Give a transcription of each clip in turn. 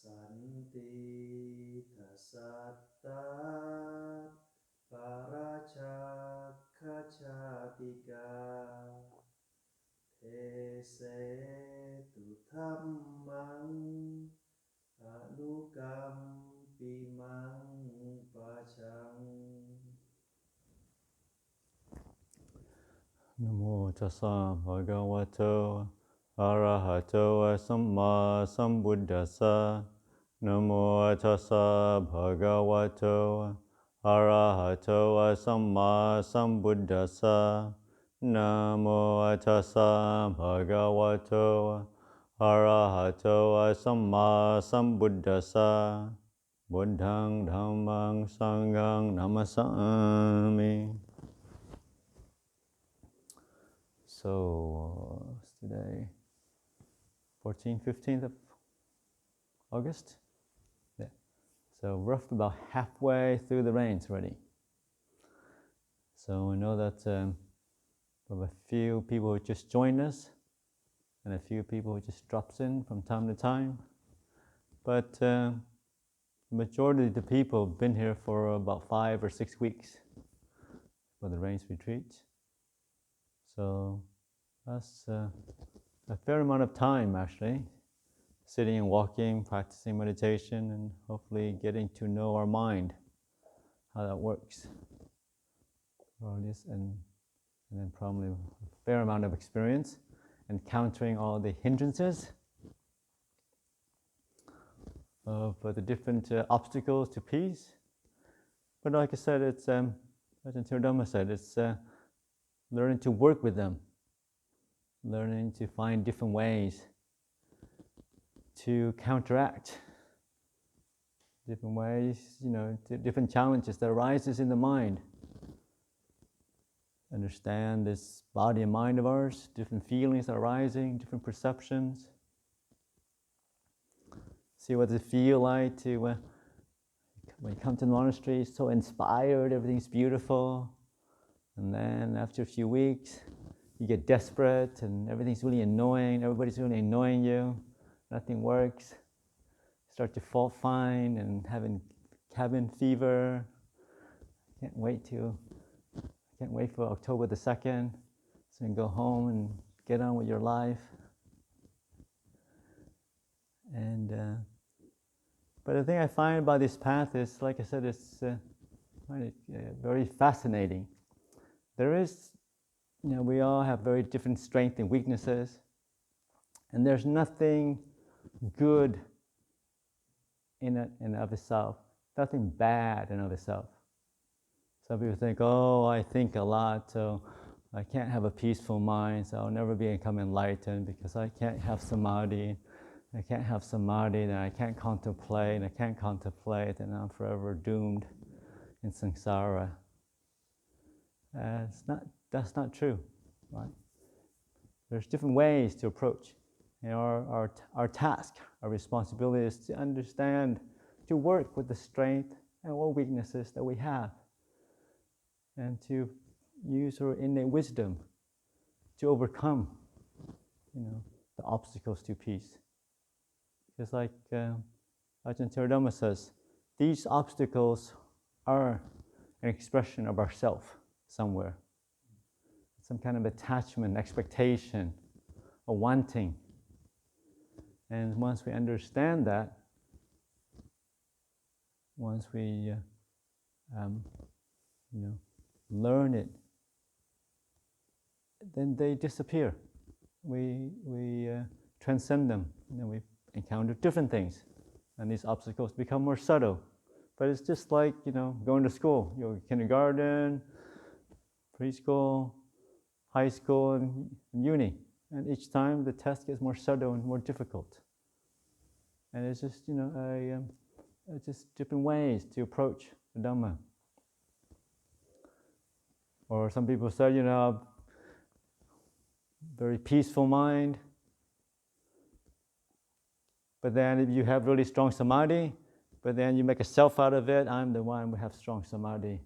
สันติทัสสัตตาปาราชาคชาติกาเทเสตุธัมมังอนุกรรมปิมังปัจฉังนะโมตัสสะภะคะวะโตอะระหะโตสัมมาสัมพุทธัสสะนะโมตัสสะภะคะวะโตอะระหะโตสัมมาสัมพุทธัสสะนะโมตัสสะภะคะวะโตอะระหะโตสัมมาสัมพุทธัสสะบุตตังธัมมังสังฆังนะมัสสามิ So it's today 14th, 15th of August. Yeah. So roughly about halfway through the rains already. So I know that we have a few people who just joined us and a few people who just drops in from time to time. But the majority of the people have been here for about 5 or 6 weeks for the rains retreat. So that's a fair amount of time actually, sitting and walking, practicing meditation, and hopefully getting to know our mind, how that works. And then probably a fair amount of experience encountering all the hindrances of the different obstacles to peace. But like I said, it's, as Ajahn Khemavaro said, it's learning to work with them, learning to find different ways to counteract different ways, different challenges that arises in the mind. Understand this body and mind of ours, different feelings are arising, different perceptions. See what does it feel like to, when you come to the monastery, it's so inspired, everything's beautiful. And then after a few weeks, you get desperate and everything's really annoying, everybody's really annoying you, nothing works. Start to fault find and having cabin fever. Can't wait for October the 2nd, so you can go home and get on with your life. And but the thing I find about this path is, like I said, it's very fascinating. There is, we all have very different strengths and weaknesses, and there's nothing good in it and of itself, nothing bad in of itself. Some people think, I think a lot, so I can't have a peaceful mind, so I'll never become enlightened because I can't have samadhi. I can't have samadhi, then I can't contemplate, and I can't contemplate, and I'm forever doomed in samsara. That's not true, right? There's different ways to approach. Our task, our responsibility is to understand, to work with the strength and all weaknesses that we have, and to use our innate wisdom to overcome, the obstacles to peace. Just like Ajahn Khemavaro says, these obstacles are an expression of ourself somewhere. Some kind of attachment, expectation, or wanting. And once we understand that, once we learn it, then they disappear. We transcend them. We encounter different things, and these obstacles become more subtle. But it's just like going to school. Kindergarten, preschool, high school, and uni. And each time the test gets more subtle and more difficult. And it's just just different ways to approach the Dhamma. Or some people say, very peaceful mind. But then if you have really strong samadhi, but then you make a self out of it, I'm the one who have strong samadhi.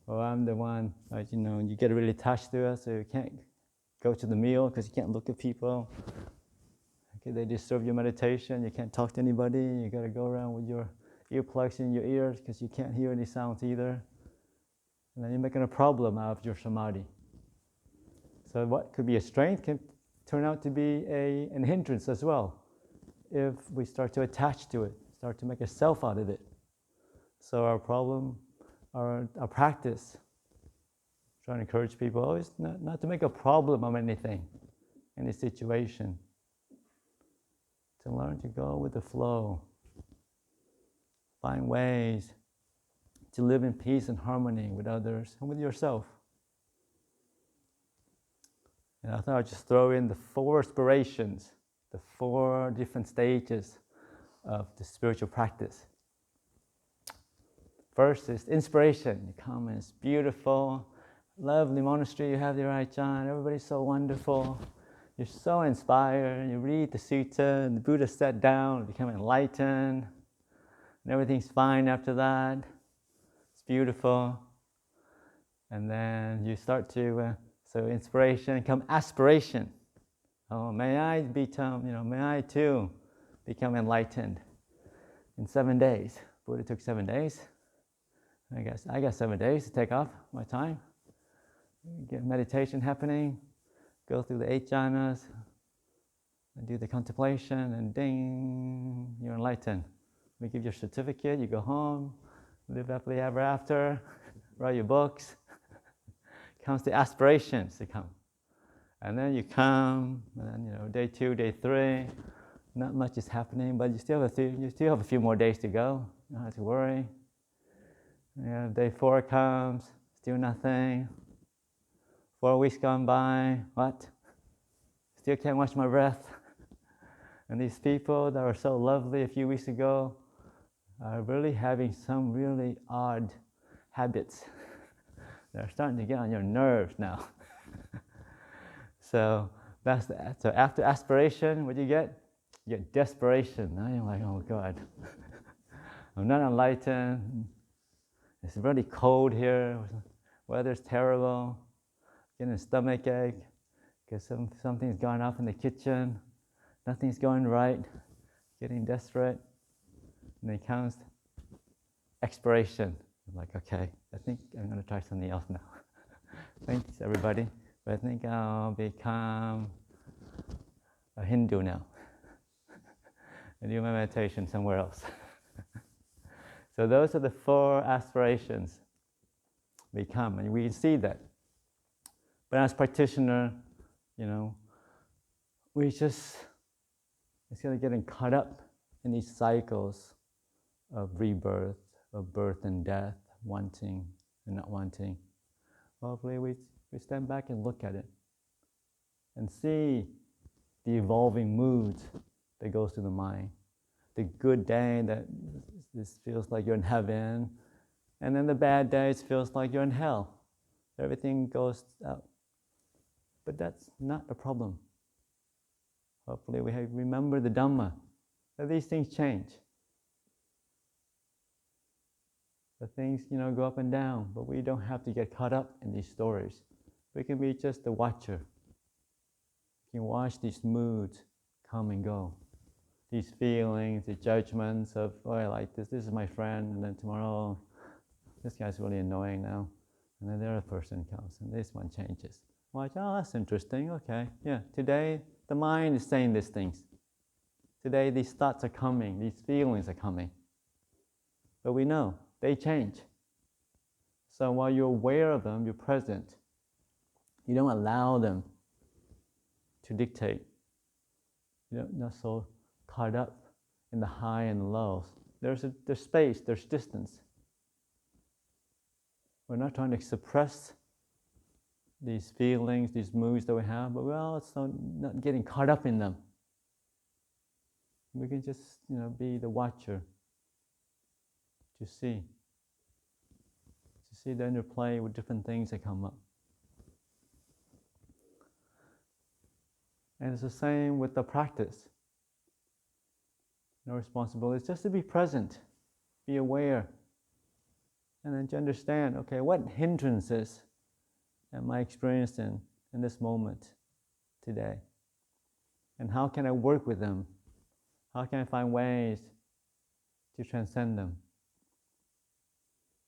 Or I'm the one, you get really attached to it, so you can't go to the meal because you can't look at people. Okay, they disturb your meditation. You can't talk to anybody. You got to go around with your earplugs in your ears because you can't hear any sounds either. And then you're making a problem out of your samadhi. So what could be a strength can turn out to be an hindrance as well if we start to attach to it, start to make a self out of it. So our problem, our practice, trying to encourage people always not to make a problem of anything, any situation, to learn to go with the flow, find ways to live in peace and harmony with others and with yourself. And I thought I'd just throw in the 4 aspirations, the 4 different stages of the spiritual practice. First is inspiration. You come and it's beautiful, lovely monastery you have there, Ajahn. Everybody's so wonderful. You're so inspired. You read the sutta, and the Buddha sat down, and become enlightened, and everything's fine after that. It's beautiful. And then you start to, so inspiration, come aspiration. Oh, may I become, may I too become enlightened in 7 days. Buddha took 7 days. I guess I got 7 days to take off my time, get meditation happening, go through the 8 jhanas, and do the contemplation, and ding, you're enlightened. We give your certificate, you go home, live happily ever after, write your books. Comes the aspirations to come. And then you come, and then day 2, day 3, not much is happening, but you still have a few more days to go. You don't have to worry. Day 4 comes, still nothing. 4 weeks gone by, what? Still can't watch my breath. And these people that were so lovely a few weeks ago are really having some really odd habits. They're starting to get on your nerves now. So so after aspiration, what do you get? You get desperation. Now you're like, oh God, I'm not enlightened. It's really cold here. Weather's terrible. Getting a stomach ache because something's gone off in the kitchen. Nothing's going right. Getting desperate. And then comes expiration. I'm like, okay, I think I'm going to try something else now. Thanks, everybody. But I think I'll become a Hindu now. And do my meditation somewhere else. So those are the 4 aspirations we come, and we see that. But as practitioner, we just, instead of getting caught up in these cycles of rebirth, of birth and death, wanting and not wanting, hopefully we stand back and look at it and see the evolving moods that goes through the mind. The good day that this feels like you're in heaven, and then the bad days feels like you're in hell. Everything goes out. But that's not the problem. Hopefully we remember the Dhamma, that these things change. The things, go up and down, but we don't have to get caught up in these stories. We can be just the watcher. We can watch these moods come and go. These feelings, the judgments of, oh, I like this is my friend, and then tomorrow, this guy's really annoying now. And then the other person comes, and this one changes. Watch, oh, that's interesting, okay. Yeah, today the mind is saying these things. Today these thoughts are coming, these feelings are coming. But we know, they change. So while you're aware of them, you're present. You don't allow them to dictate. You're not so caught up in the high and the lows. There's space, there's distance. We're not trying to suppress these feelings, these moods that we have, but we're also not getting caught up in them. We can just, be the watcher to see the interplay with different things that come up. And it's the same with the practice. No responsibility is just to be present, be aware, and then to understand, okay, what hindrances am I experiencing in this moment today? And how can I work with them? How can I find ways to transcend them?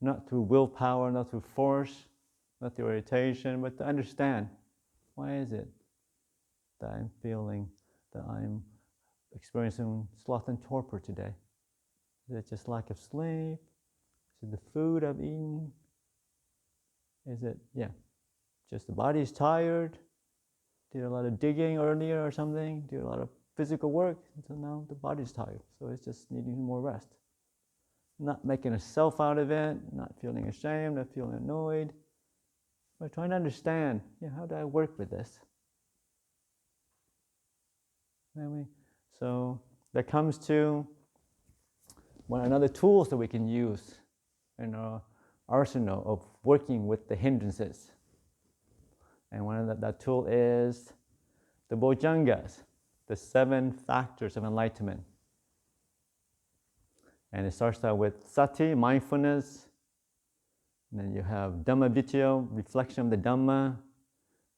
Not through willpower, not through force, not through irritation, but to understand, why is it that I'm feeling that I'm experiencing sloth and torpor today? Is it just lack of sleep? Is it the food I've eaten? Is it, just the body's tired? Did a lot of digging earlier or something? Did a lot of physical work? So now the body's tired. So it's just needing more rest. Not making a self out of it, not feeling ashamed, not feeling annoyed. But trying to understand, how do I work with this? So that comes to one another tools that we can use in our arsenal of working with the hindrances. And one of that tool is the Bojjhangas, the 7 factors of enlightenment. And it starts out with sati, mindfulness. And then you have dhamma vicchaya, reflection of the dhamma.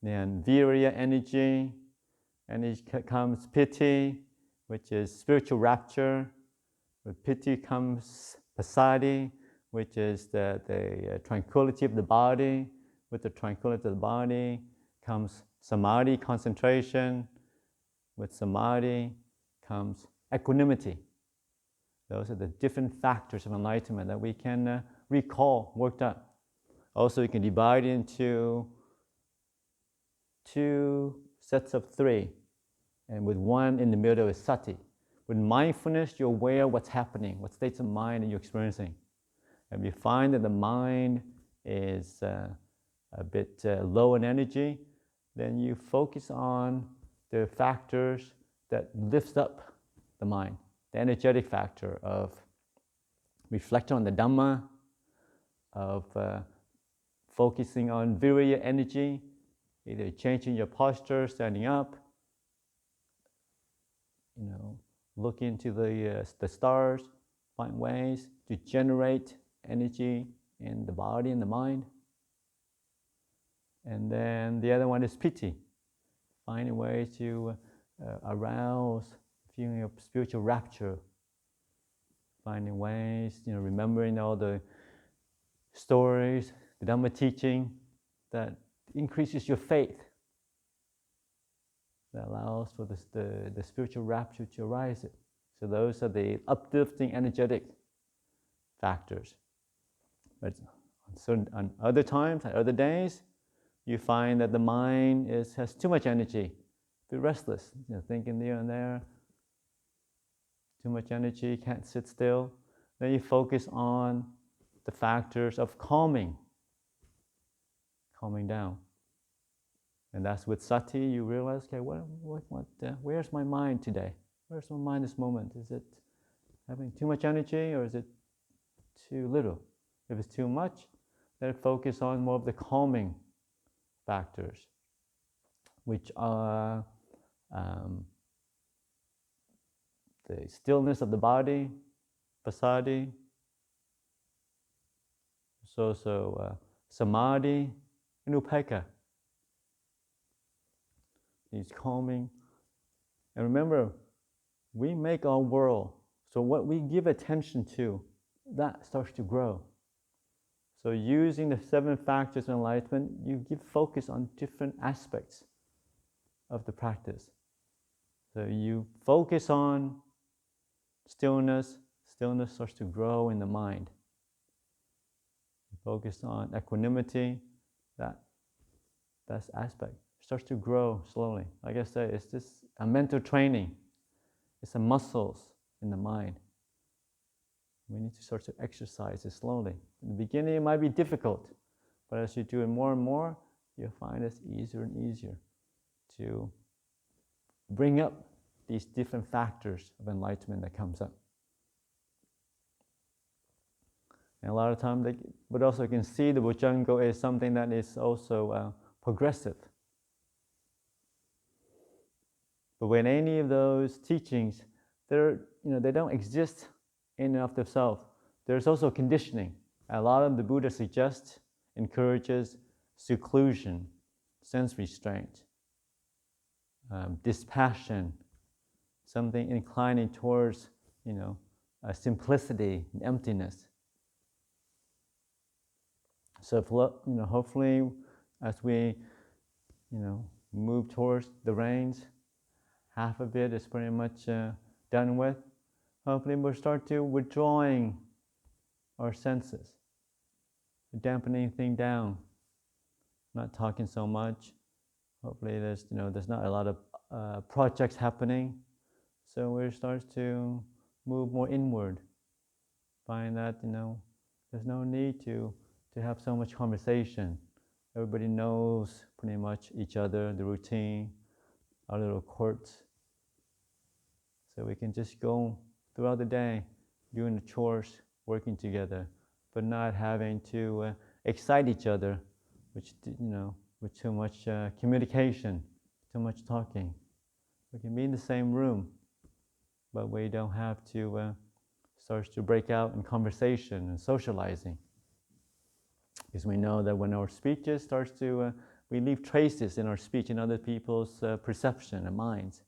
Then virya, energy. And it comes piti, which is spiritual rapture. With piti comes passaddhi, which is the tranquility of the body. With the tranquility of the body comes samadhi, concentration. With samadhi comes equanimity. Those are the different factors of enlightenment that we can recall, worked up. Also, you can divide into 2 sets of 3, and with one in the middle is sati. With mindfulness, you're aware of what's happening, what states of mind are you experiencing. And if you find that the mind is a bit low in energy, then you focus on the factors that lifts up the mind. The energetic factor of reflecting on the Dhamma, of focusing on virya energy, either changing your posture, standing up, look into the stars, find ways to generate energy in the body and the mind. And then the other one is piti, finding ways to arouse feeling of spiritual rapture, finding ways, remembering all the stories, the Dhamma teaching that increases your faith, that allows for the spiritual rapture to arise. So those are the uplifting, energetic factors. But on other times, on other days, you find that the mind has too much energy, be restless, thinking here and there, too much energy, can't sit still. Then you focus on the factors of calming down. And that's with sati, you realize, okay, where's my mind today? Where's my mind this moment? Is it having too much energy or is it too little? If it's too much, then focus on more of the calming factors, which are the stillness of the body, passaddhi, so samadhi, and upekkha. These calming. And remember, we make our world, so what we give attention to, that starts to grow. So using the 7 factors of enlightenment, you give focus on different aspects of the practice. So you focus on stillness starts to grow in the mind. You focus on equanimity, that aspect starts to grow slowly. Like I said, it's just a mental training. It's the muscles in the mind. We need to start to exercise it slowly. In the beginning, it might be difficult, but as you do it more and more, you'll find it's easier and easier to bring up these different factors of enlightenment that comes up. And a lot of times, but also you can see the Bojjhanga is something that is also progressive. But when any of those teachings, they don't exist in and of themselves. There's also conditioning. A lot of the Buddha suggests, encourages seclusion, sense restraint. dispassion, something inclining towards, simplicity and emptiness. So, hopefully, as we, move towards the rains, half of it is pretty much done with. Hopefully, we'll start to withdrawing our senses, dampening things down, not talking so much. Hopefully, there's not a lot of projects happening, so we start to move more inward. Find that there's no need to have so much conversation. Everybody knows pretty much each other, the routine, our little courts. So we can just go throughout the day, doing the chores, working together, but not having to excite each other, with too much communication, too much talking. We can be in the same room, but we don't have to start to break out in conversation and socializing. Because we know that when our speeches starts to, we leave traces in our speech in other people's perception and minds.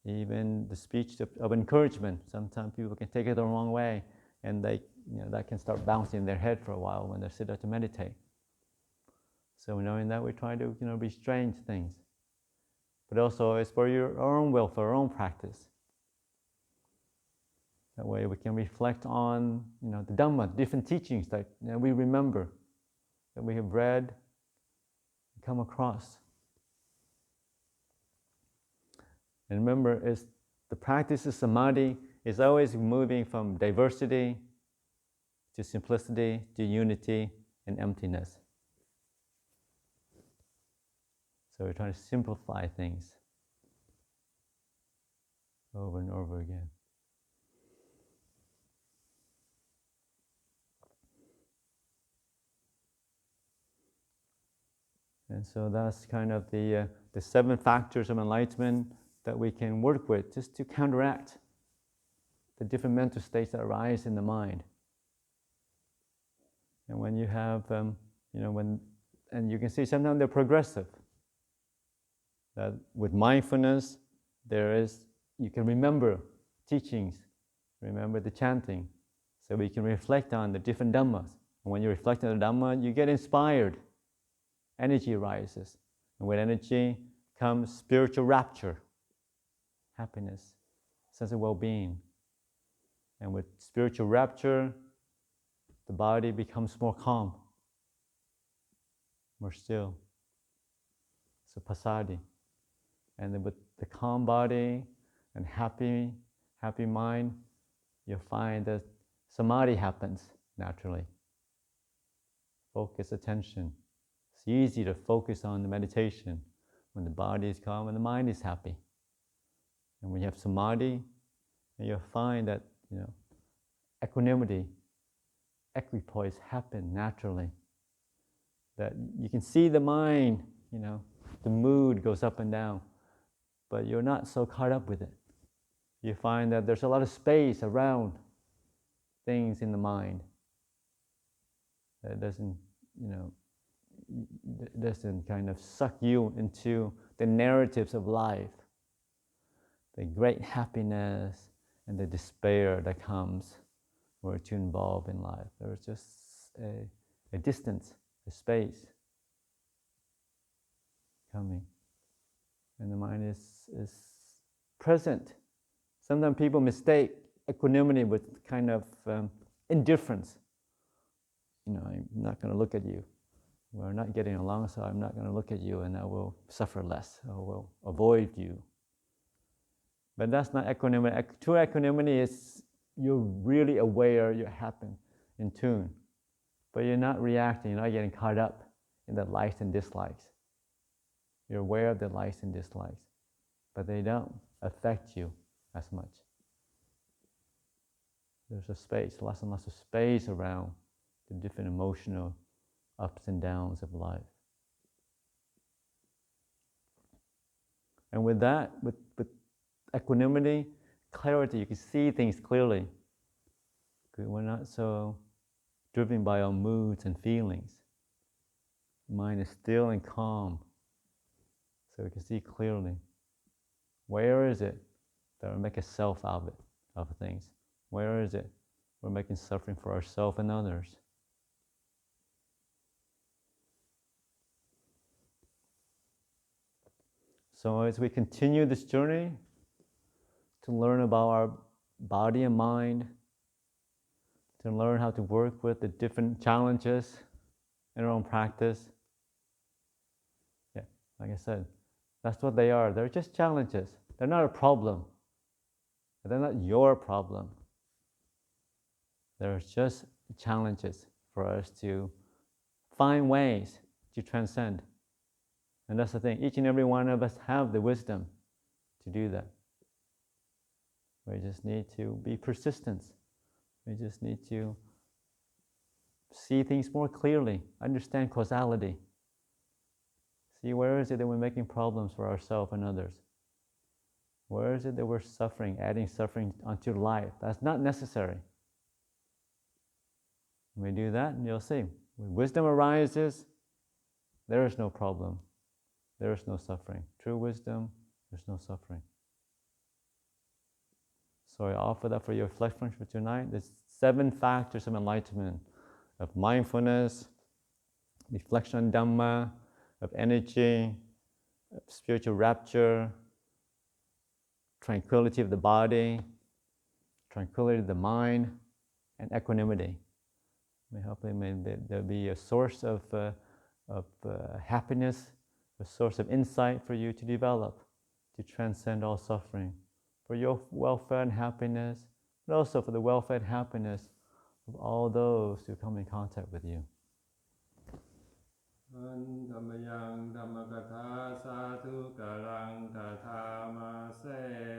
Even the speech of encouragement, sometimes people can take it the wrong way, and that can start bouncing in their head for a while when they sit there to meditate. So knowing that, we try to restrain things, but also it's for your own will, for our own practice. That way we can reflect on the Dhamma, different teachings that we remember, that we have read, come across. And remember, the practice of samadhi is always moving from diversity to simplicity to unity and emptiness. So we're trying to simplify things over and over again. And so that's kind of the 7 factors of enlightenment that we can work with just to counteract the different mental states that arise in the mind. And when you have, and you can see sometimes they're progressive. That with mindfulness, you can remember teachings, remember the chanting, so we can reflect on the different Dhammas. And when you reflect on the Dhamma, you get inspired. Energy arises. And with energy comes spiritual rapture, happiness, sense of well-being. And with spiritual rapture, the body becomes more calm, more still. So passaddhi. And then with the calm body and happy mind, you'll find that samadhi happens naturally. Focus attention. It's easy to focus on the meditation when the body is calm and the mind is happy. And when you have samadhi, you'll find that equanimity, equipoise happen naturally. That you can see the mind, the mood goes up and down, but you're not so caught up with it. You find that there's a lot of space around things in the mind. That doesn't kind of suck you into the narratives of life, the great happiness and the despair that comes when we're too involved in life. There's just a distance, a space coming, and the mind is present. Sometimes people mistake equanimity with kind of indifference. I'm not going to look at you. We're not getting along, so I'm not going to look at you, and I will suffer less, or will avoid you. But that's not equanimity. True equanimity is you're really aware, you're happy, in tune, but you're not reacting, you're not getting caught up in the likes and dislikes. You're aware of the likes and dislikes, but they don't affect you as much. There's a space, lots and lots of space around the different emotional ups and downs of life. And with that, with equanimity, clarity, you can see things clearly. We're not so driven by our moods and feelings. The mind is still and calm, so we can see clearly. Where is it that we make a self out of it, of things? Where is it we're making suffering for ourselves and others? So as we continue this journey to learn about our body and mind, to learn how to work with the different challenges in our own practice, yeah, like I said, that's what they are. They're just challenges. They're not a problem. They're not your problem. They're just challenges for us to find ways to transcend. And that's the thing. Each and every one of us have the wisdom to do that. We just need to be persistent. We just need to see things more clearly, understand causality. See, where is it that we're making problems for ourselves and others? Where is it that we're suffering, adding suffering onto life? That's not necessary. When we do that, you'll see, when wisdom arises, there is no problem. There is no suffering. True wisdom, there's no suffering. So I offer that for your reflection for tonight. There's 7 factors of enlightenment, of mindfulness, reflection on Dhamma, of energy, of spiritual rapture, tranquility of the body, tranquility of the mind, and equanimity. Hopefully there'll be a source of happiness, a source of insight for you to develop, to transcend all suffering, for your welfare and happiness, but also for the welfare and happiness of all those who come in contact with you. Dhammaya Dhammakatha Sadhu Karang Kathama Se